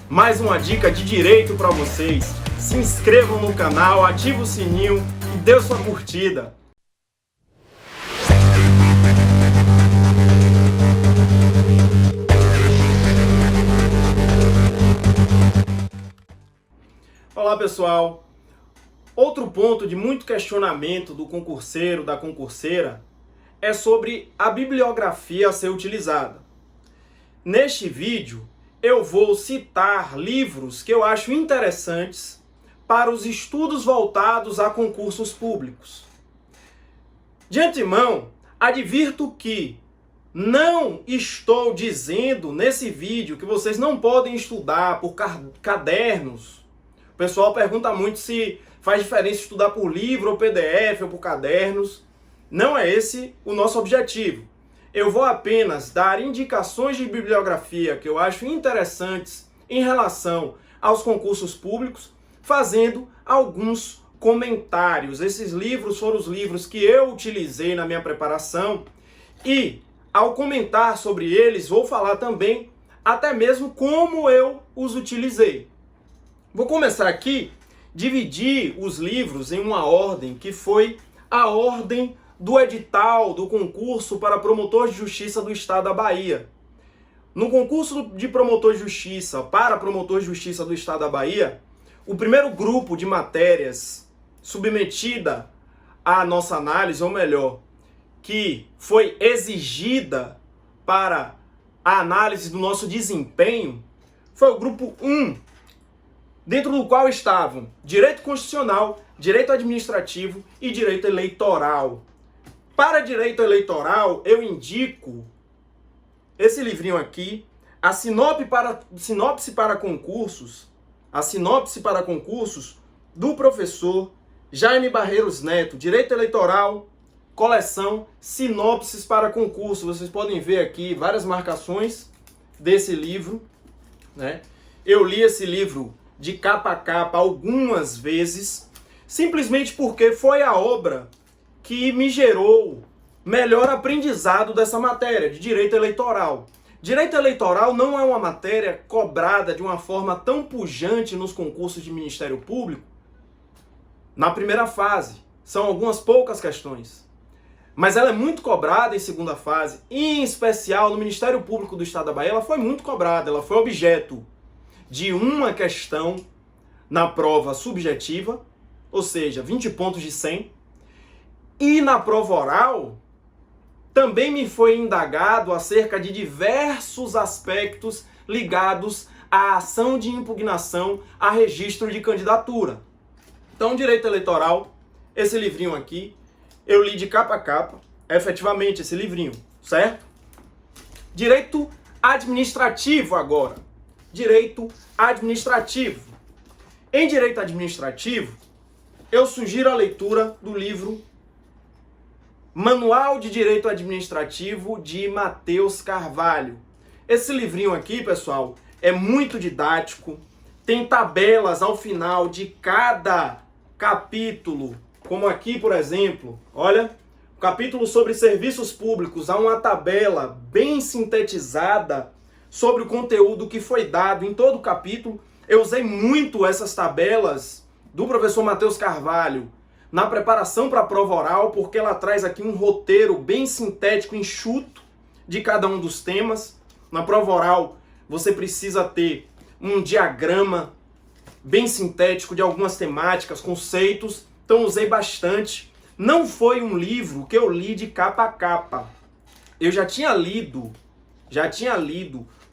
Mais uma dica de direito para vocês. Se inscrevam no canal, ativem o sininho e dê sua curtida. Olá pessoal, outro ponto de muito questionamento do concurseiro, da concurseira, é sobre a bibliografia a ser utilizada. Neste vídeo eu vou citar livros que eu acho interessantes para os estudos voltados a concursos públicos. De antemão, advirto que não estou dizendo nesse vídeo que vocês não podem estudar por cadernos. O pessoal pergunta muito se faz diferença estudar por livro ou PDF ou por cadernos. Não é esse o nosso objetivo. Eu vou apenas dar indicações de bibliografia que eu acho interessantes em relação aos concursos públicos, fazendo alguns comentários. Esses livros foram os livros que eu utilizei na minha preparação e, ao comentar sobre eles, vou falar também até mesmo como eu os utilizei. Vou começar aqui, dividir os livros em uma ordem que foi a ordem do edital do concurso para promotor de justiça do estado da Bahia. No concurso de promotor de justiça para promotor de justiça do estado da Bahia, o primeiro grupo de matérias submetida à nossa análise, ou melhor, que foi exigida para a análise do nosso desempenho, foi o grupo 1, dentro do qual estavam direito constitucional, direito administrativo e direito eleitoral. Para direito eleitoral, eu indico esse livrinho aqui, a sinopse para concursos, do professor Jaime Barreiros Neto, Direito Eleitoral, coleção Sinopses para Concurso. Vocês podem ver aqui várias marcações desse livro, né? Eu li esse livro de capa a capa algumas vezes, simplesmente porque foi a obra que me gerou melhor aprendizado dessa matéria, de direito eleitoral. Direito eleitoral não é uma matéria cobrada de uma forma tão pujante nos concursos de Ministério Público na primeira fase. São algumas poucas questões. Mas ela é muito cobrada em segunda fase, e em especial no Ministério Público do Estado da Bahia, ela foi muito cobrada, ela foi objeto de uma questão na prova subjetiva, ou seja, 20 pontos de 100, e na prova oral também me foi indagado acerca de diversos aspectos ligados à ação de impugnação a registro de candidatura. Então, direito eleitoral, esse livrinho aqui, eu li de capa a capa, efetivamente esse livrinho, certo? Direito administrativo agora. Direito administrativo. Em direito administrativo, eu sugiro a leitura do livro Manual de Direito Administrativo de Matheus Carvalho. Esse livrinho aqui, pessoal, é muito didático, tem tabelas ao final de cada capítulo, como aqui, por exemplo, olha, o capítulo sobre serviços públicos, há uma tabela bem sintetizada sobre o conteúdo que foi dado em todo o capítulo. Eu usei muito essas tabelas do professor Matheus Carvalho na preparação para a prova oral, porque ela traz aqui um roteiro bem sintético, enxuto, de cada um dos temas. Na prova oral, você precisa ter um diagrama bem sintético de algumas temáticas, conceitos, então usei bastante. Não foi um livro que eu li de capa a capa. Eu já tinha lido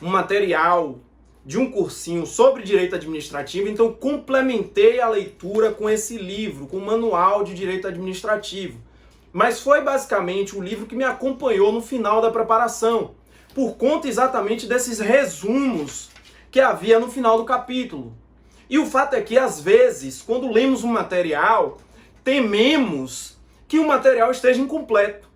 um material de um cursinho sobre direito administrativo, então complementei a leitura com esse livro, com o Manual de Direito Administrativo. Mas foi basicamente o livro que me acompanhou no final da preparação, por conta exatamente desses resumos que havia no final do capítulo. E o fato é que, às vezes, quando lemos um material, tememos que o material esteja incompleto.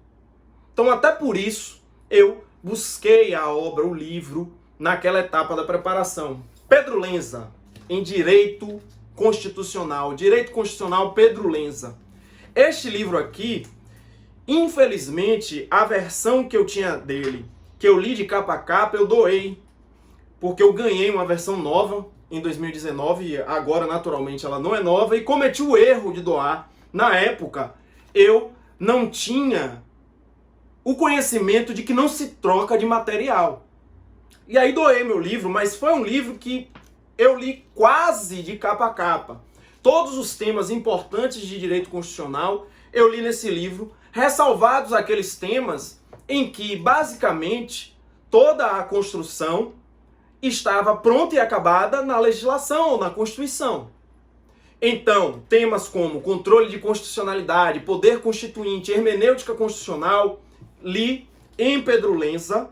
Então, até por isso, eu busquei a obra, o livro, naquela etapa da preparação. Pedro Lenza, em Direito Constitucional. Direito Constitucional, Pedro Lenza. Este livro aqui, infelizmente, a versão que eu tinha dele, que eu li de capa a capa, eu doei. porque eu ganhei uma versão nova em 2019, agora naturalmente ela não é nova, e cometi o erro de doar. Na época, eu não tinha o conhecimento de que não se troca de material. E aí doei meu livro, mas foi um livro que eu li quase de capa a capa. Todos os temas importantes de direito constitucional eu li nesse livro, ressalvados aqueles temas em que, basicamente, toda a construção estava pronta e acabada na legislação ou na Constituição. Então, temas como controle de constitucionalidade, poder constituinte, hermenêutica constitucional, li em Pedro Lenza,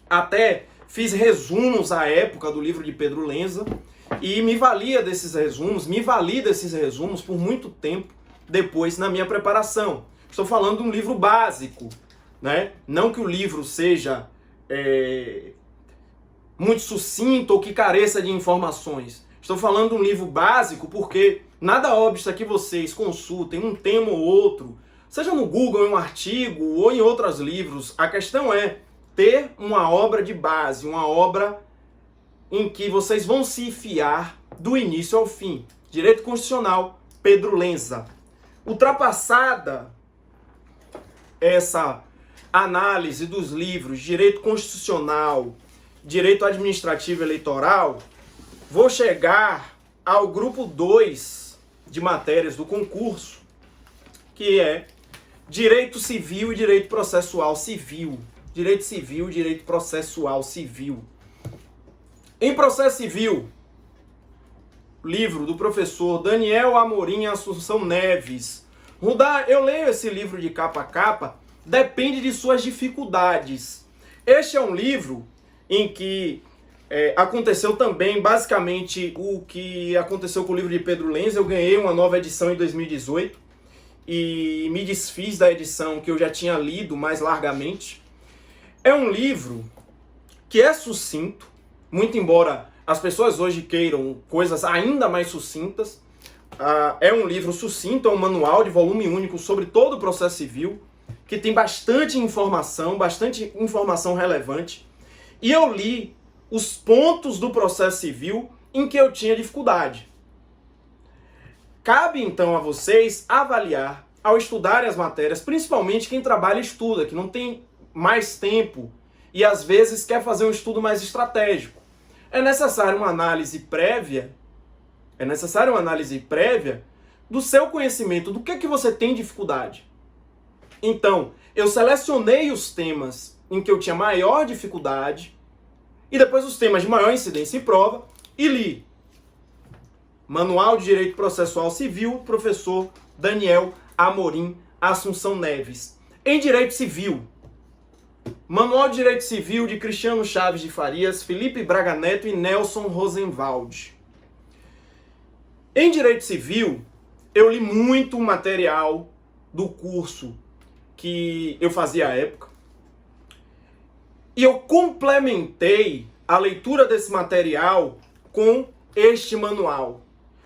até fiz resumos à época do livro de Pedro Lenza, e me vali desses resumos por muito tempo depois na minha preparação. Estou falando de um livro básico, né? Não que o livro seja muito sucinto ou que careça de informações. Estou falando de um livro básico porque nada obsta que vocês consultem um tema ou outro, seja no Google, em um artigo ou em outros livros. A questão é ter uma obra de base, uma obra em que vocês vão se enfiar do início ao fim. Direito Constitucional, Pedro Lenza. Ultrapassada essa análise dos livros Direito Constitucional, Direito Administrativo e Eleitoral, vou chegar ao grupo 2 de matérias do concurso, que é Direito Civil e Direito Processual Civil. Direito Civil e Direito Processual Civil. Em Processo Civil, livro do professor Daniel Amorim Assunção Neves. Rudá, eu leio esse livro de capa a capa, depende de suas dificuldades. Este é um livro em que aconteceu também, basicamente, o que aconteceu com o livro de Pedro Lenza. Eu ganhei uma nova edição em 2018 e me desfiz da edição que eu já tinha lido mais largamente. É um livro que é sucinto, muito embora as pessoas hoje queiram coisas ainda mais sucintas. É um livro sucinto, é um manual de volume único sobre todo o processo civil, que tem bastante informação relevante. E eu li os pontos do processo civil em que eu tinha dificuldade. Cabe então a vocês avaliar, ao estudarem as matérias, principalmente quem trabalha e estuda, que não tem mais tempo e às vezes quer fazer um estudo mais estratégico. É necessária uma análise prévia do seu conhecimento, do que você tem dificuldade. Então, eu selecionei os temas em que eu tinha maior dificuldade e depois os temas de maior incidência em prova e li Manual de Direito Processual Civil, professor Daniel Amorim Assunção Neves. Em Direito Civil, Manual de Direito Civil de Cristiano Chaves de Farias, Felipe Braga Neto e Nelson Rosenwald. Em Direito Civil, eu li muito material do curso que eu fazia à época. E eu complementei a leitura desse material com este manual.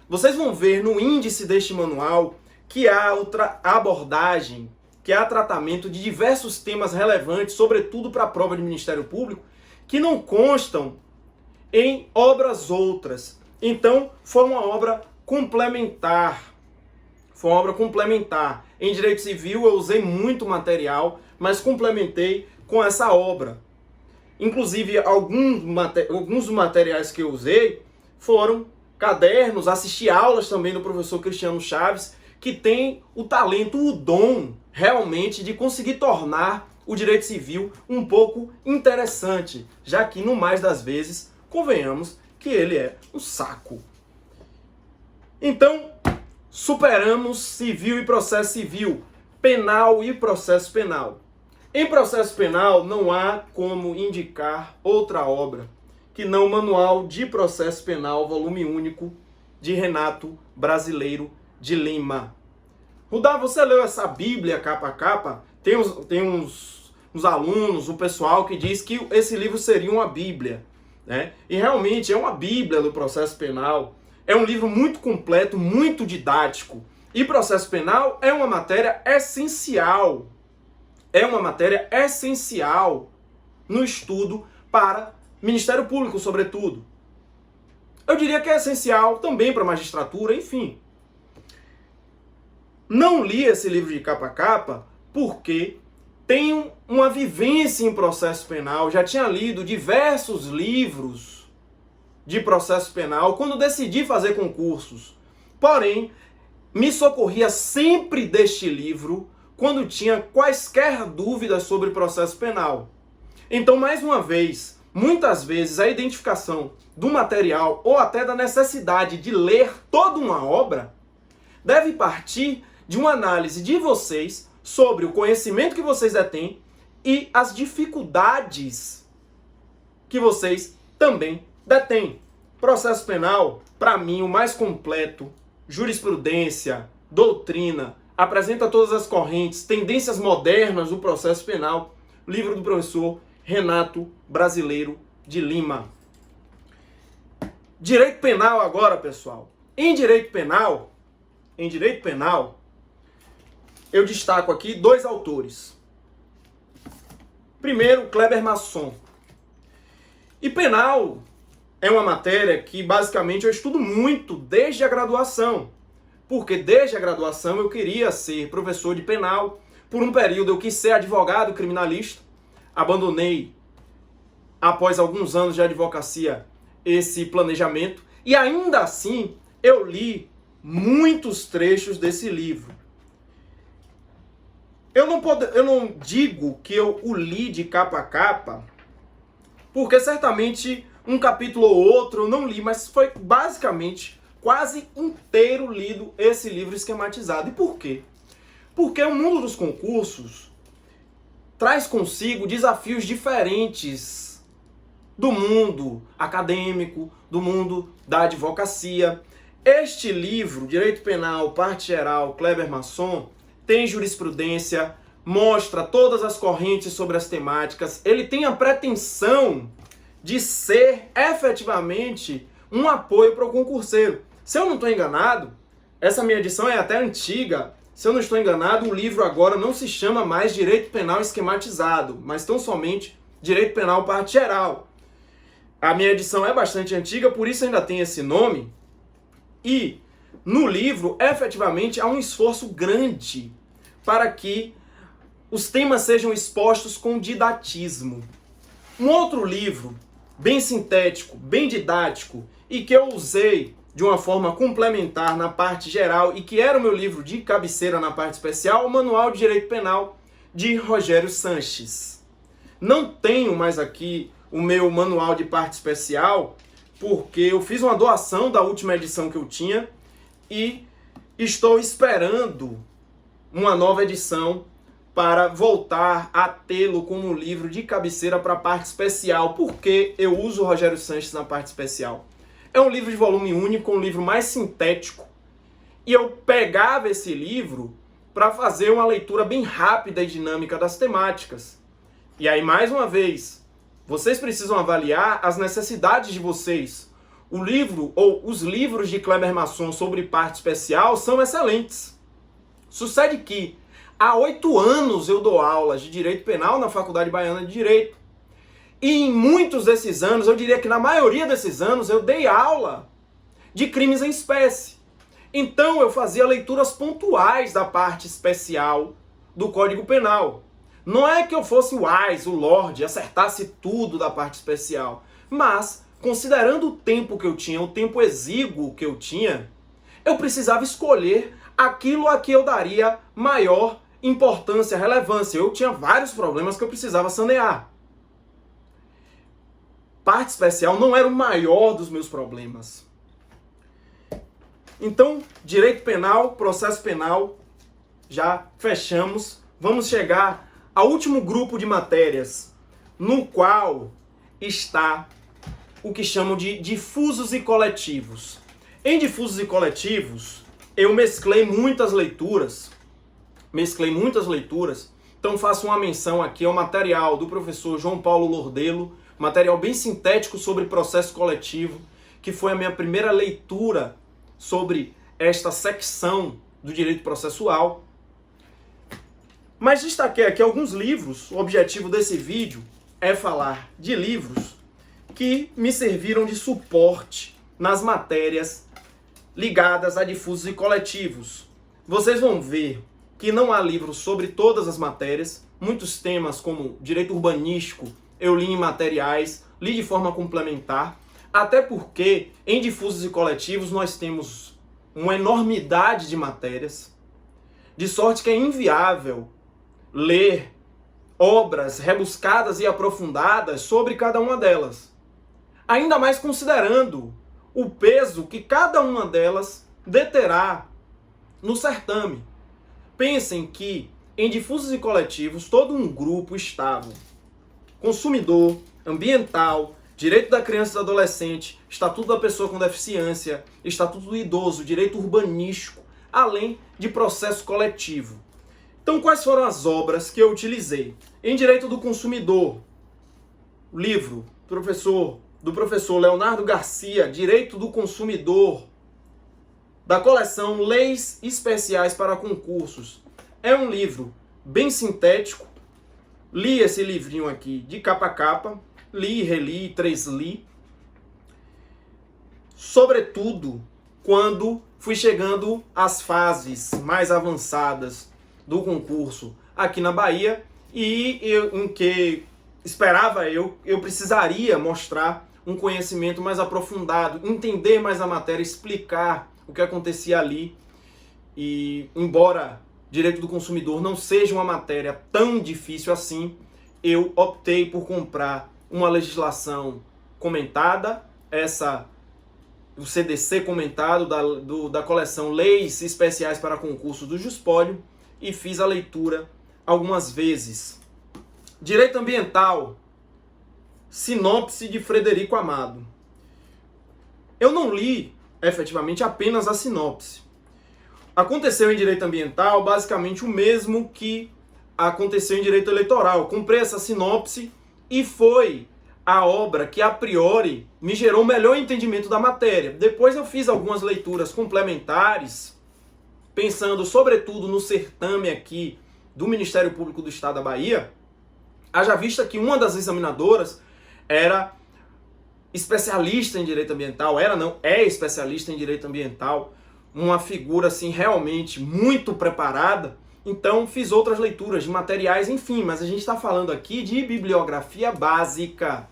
Vocês vão ver no índice deste manual que há outra abordagem, que há tratamento de diversos temas relevantes, sobretudo para a prova de Ministério Público, que não constam em obras outras. Então, foi uma obra complementar. Em Direito Civil eu usei muito material, mas complementei com essa obra. Inclusive, alguns dos materiais que eu usei foram cadernos, assisti aulas também do professor Cristiano Chaves, que tem o talento, o dom, realmente, de conseguir tornar o direito civil um pouco interessante, já que, no mais das vezes, convenhamos que ele é um saco. Então, superamos civil e processo civil, penal e processo penal. Em processo penal, não há como indicar outra obra que não o Manual de Processo Penal, volume único, de Renato Brasileiro de Lima. Rudá, você leu essa Bíblia capa a capa? Tem uns alunos, um pessoal que diz que esse livro seria uma Bíblia, né? E realmente é uma Bíblia do processo penal. É um livro muito completo, muito didático. E processo penal é uma matéria essencial. É uma matéria essencial no estudo para Ministério Público, sobretudo. Eu diria que é essencial também para a magistratura, enfim. Não li esse livro de capa a capa porque tenho uma vivência em processo penal, já tinha lido diversos livros de processo penal quando decidi fazer concursos. Porém, me socorria sempre deste livro quando tinha quaisquer dúvidas sobre processo penal. Então, mais uma vez, muitas vezes a identificação do material ou até da necessidade de ler toda uma obra deve partir de uma análise de vocês sobre o conhecimento que vocês detêm e as dificuldades que vocês também detêm. Processo penal, para mim, o mais completo, jurisprudência, doutrina, apresenta todas as correntes, tendências modernas do processo penal, livro do professor Renato Brasileiro de Lima. Direito penal agora, pessoal. Em direito penal, eu destaco aqui 2 autores. Primeiro, Kleber Masson. E penal é uma matéria que basicamente eu estudo muito desde a graduação. Porque desde a graduação eu queria ser professor de penal. Por um período eu quis ser advogado criminalista. Abandonei, após alguns anos de advocacia, esse planejamento. E ainda assim eu li muitos trechos desse livro. Eu não digo que eu o li de capa a capa, porque certamente um capítulo ou outro eu não li, mas foi basicamente quase inteiro lido esse livro esquematizado. E por quê? Porque o mundo dos concursos traz consigo desafios diferentes do mundo acadêmico, do mundo da advocacia. Este livro, Direito Penal, Parte Geral, Kleber Masson, tem jurisprudência, mostra todas as correntes sobre as temáticas. Ele tem a pretensão de ser efetivamente um apoio para o concurseiro. Se eu não estou enganado, essa minha edição é até antiga. Se eu não estou enganado, o livro agora não se chama mais Direito Penal Esquematizado, mas tão somente Direito Penal Parte Geral. A minha edição é bastante antiga, por isso ainda tem esse nome. E no livro, efetivamente, há um esforço grande para que os temas sejam expostos com didatismo. Um outro livro, bem sintético, bem didático, e que eu usei de uma forma complementar na parte geral, e que era o meu livro de cabeceira na parte especial, o Manual de Direito Penal, de Rogério Sanches. Não tenho mais aqui o meu manual de parte especial, porque eu fiz uma doação da última edição que eu tinha, e estou esperando uma nova edição para voltar a tê-lo como livro de cabeceira para a parte especial. Por que eu uso o Rogério Sanches na parte especial? É um livro de volume único, um livro mais sintético. E eu pegava esse livro para fazer uma leitura bem rápida e dinâmica das temáticas. E aí, mais uma vez, vocês precisam avaliar as necessidades de vocês. O livro, ou os livros de Kleber Masson sobre parte especial são excelentes. Sucede que há 8 anos eu dou aulas de Direito Penal na Faculdade Baiana de Direito. E em muitos desses anos, eu diria que na maioria desses anos, eu dei aula de crimes em espécie. Então eu fazia leituras pontuais da parte especial do Código Penal. Não é que eu fosse o Ais, o Lorde, acertasse tudo da parte especial, mas considerando o tempo que eu tinha, o tempo exíguo que eu tinha, eu precisava escolher aquilo a que eu daria maior importância, relevância. Eu tinha vários problemas que eu precisava sanear. Parte especial não era o maior dos meus problemas. Então, direito penal, processo penal, já fechamos. Vamos chegar ao último grupo de matérias, no qual está o que chamam de difusos e coletivos. Em difusos e coletivos, eu mesclei muitas leituras, então faço uma menção aqui ao material do professor João Paulo Lordelo, material bem sintético sobre processo coletivo, que foi a minha primeira leitura sobre esta secção do direito processual. Mas destaquei aqui alguns livros. O objetivo desse vídeo é falar de livros que me serviram de suporte nas matérias ligadas a difusos e coletivos. Vocês vão ver que não há livros sobre todas as matérias. Muitos temas, como direito urbanístico, eu li em materiais, li de forma complementar, até porque em difusos e coletivos nós temos uma enormidade de matérias, de sorte que é inviável ler obras rebuscadas e aprofundadas sobre cada uma delas. Ainda mais considerando o peso que cada uma delas deterá no certame. Pensem que em difusos e coletivos todo um grupo estava consumidor, ambiental, direito da criança e do adolescente, estatuto da pessoa com deficiência, estatuto do idoso, direito urbanístico, além de processo coletivo. Então, quais foram as obras que eu utilizei? Em direito do consumidor, o livro do professor Leonardo Garcia, Direito do Consumidor, da coleção Leis Especiais para Concursos. É um livro bem sintético. Li esse livrinho aqui de capa a capa, li, reli, transli. Sobretudo quando fui chegando às fases mais avançadas do concurso aqui na Bahia e em que esperava eu precisaria mostrar um conhecimento mais aprofundado, entender mais a matéria, explicar o que acontecia ali. E embora direito do consumidor não seja uma matéria tão difícil assim, eu optei por comprar uma legislação comentada, o CDC comentado da coleção Leis Especiais para Concursos do Juspólio, e fiz a leitura algumas vezes. Direito ambiental, sinopse de Frederico Amado. Eu não li efetivamente apenas a sinopse. Aconteceu em direito ambiental basicamente o mesmo que aconteceu em direito eleitoral. Eu comprei essa sinopse e foi a obra que a priori me gerou o melhor entendimento da matéria. Depois eu fiz algumas leituras complementares, pensando sobretudo no certame aqui do Ministério Público do Estado da Bahia, haja vista que uma das examinadoras era especialista em direito ambiental, é especialista em direito ambiental, uma figura assim realmente muito preparada. Então fiz outras leituras de materiais, enfim, mas a gente está falando aqui de bibliografia básica.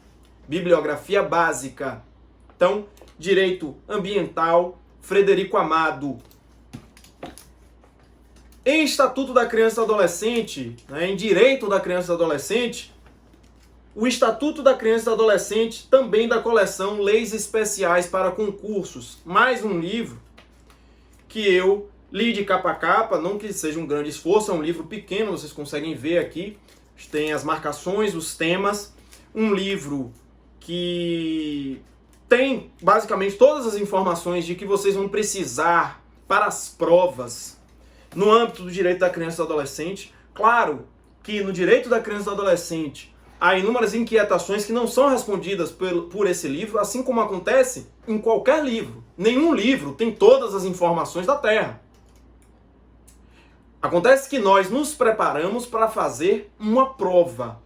Bibliografia básica. Então, direito ambiental, Frederico Amado. Em Estatuto da Criança e do Adolescente, em Direito da Criança e do Adolescente, o Estatuto da Criança e do Adolescente, também da coleção Leis Especiais para Concursos. Mais um livro que eu li de capa a capa, não que seja um grande esforço, é um livro pequeno, vocês conseguem ver aqui, tem as marcações, os temas, um livro que tem basicamente todas as informações de que vocês vão precisar para as provas no âmbito do direito da criança e do adolescente. Claro que no direito da criança e do adolescente há inúmeras inquietações que não são respondidas por esse livro, assim como acontece em qualquer livro. Nenhum livro tem todas as informações da Terra. Acontece que nós nos preparamos para fazer uma prova.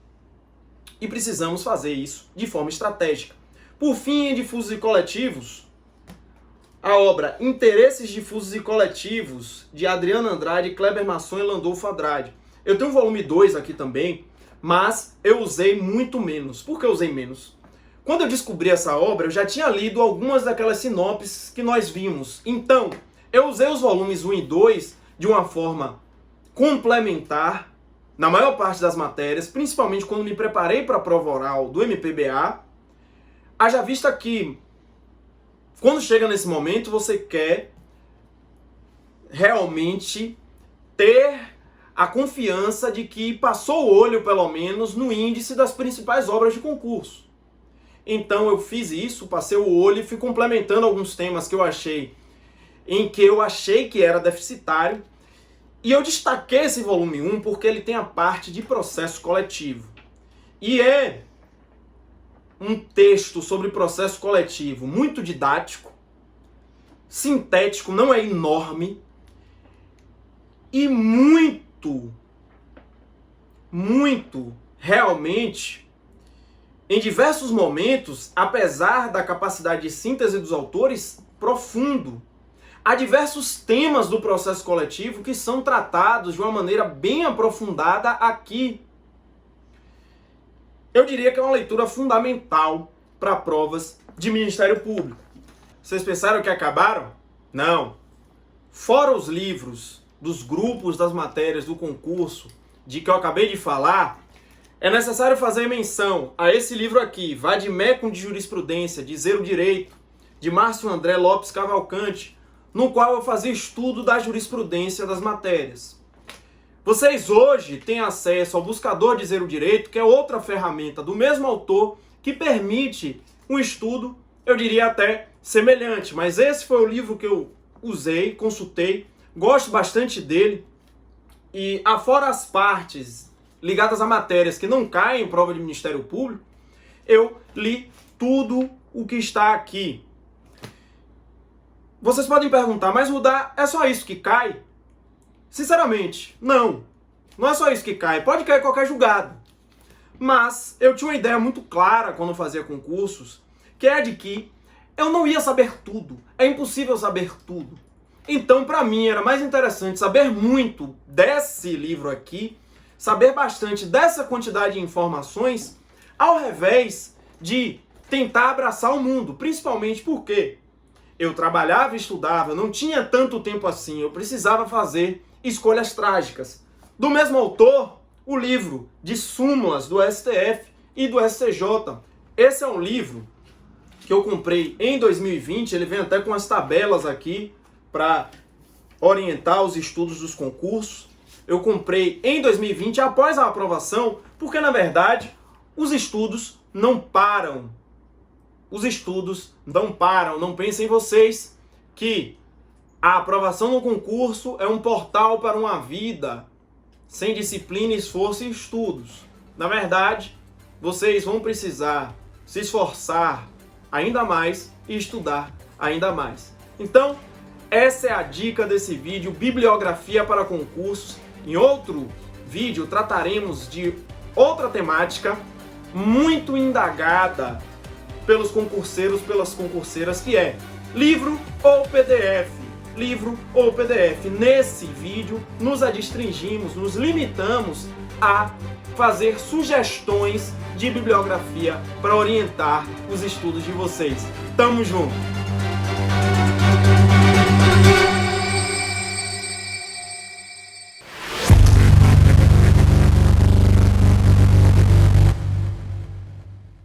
E precisamos fazer isso de forma estratégica. Por fim, em difusos e coletivos, a obra Interesses Difusos e Coletivos, de Adriano Andrade, Kleber Masson e Landolfo Andrade. Eu tenho o volume 2 aqui também, mas eu usei muito menos. Por que eu usei menos? Quando eu descobri essa obra, eu já tinha lido algumas daquelas sinopses que nós vimos. Então, eu usei os volumes 1 e 2 de uma forma complementar, na maior parte das matérias, principalmente quando me preparei para a prova oral do MPBA. Haja vista que, quando chega nesse momento, você quer realmente ter a confiança de que passou o olho, pelo menos, no índice das principais obras de concurso. Então eu fiz isso, passei o olho e fui complementando alguns temas que eu achei que era deficitário. E eu destaquei esse volume 1 porque ele tem a parte de processo coletivo. E é um texto sobre processo coletivo muito didático, sintético, não é enorme, e muito realmente em diversos momentos, apesar da capacidade de síntese dos autores, profundo. Há diversos temas do processo coletivo que são tratados de uma maneira bem aprofundada aqui. Eu diria que é uma leitura fundamental para provas de Ministério Público. Vocês pensaram que acabaram? Não. Fora os livros dos grupos das matérias do concurso de que eu acabei de falar, é necessário fazer menção a esse livro aqui, Vademecum de Jurisprudência, de Zero Direito, de Márcio André Lopes Cavalcante, no qual eu fazia estudo da jurisprudência das matérias. Vocês hoje têm acesso ao buscador de Zero Direito, que é outra ferramenta do mesmo autor que permite um estudo, eu diria até semelhante, mas esse foi o livro que eu usei, consultei, gosto bastante dele, e afora as partes ligadas a matérias que não caem em prova de Ministério Público, eu li tudo o que está aqui. Vocês podem perguntar, mas Rudá, é só isso que cai? Sinceramente, não. Não é só isso que cai. Pode cair qualquer julgado. Mas eu tinha uma ideia muito clara quando eu fazia concursos, que é de que eu não ia saber tudo. É impossível saber tudo. Então, para mim, era mais interessante saber muito desse livro aqui, saber bastante dessa quantidade de informações, ao invés de tentar abraçar o mundo. Principalmente porque eu trabalhava e estudava, não tinha tanto tempo assim, eu precisava fazer escolhas trágicas. Do mesmo autor, o livro de súmulas do STF e do STJ. Esse é um livro que eu comprei em 2020, ele vem até com as tabelas aqui para orientar os estudos dos concursos. Eu comprei em 2020 após a aprovação, porque na verdade os estudos não param. Os estudos não param. Não pensem vocês que a aprovação no concurso é um portal para uma vida sem disciplina, esforço e estudos. Na verdade, vocês vão precisar se esforçar ainda mais e estudar ainda mais. Então, essa é a dica desse vídeo, bibliografia para concursos. Em outro vídeo trataremos de outra temática muito indagada pelos concurseiros, pelas concurseiras, que é livro ou PDF. Livro ou PDF. Nesse vídeo, nos adstringimos, nos limitamos a fazer sugestões de bibliografia para orientar os estudos de vocês. Tamo junto!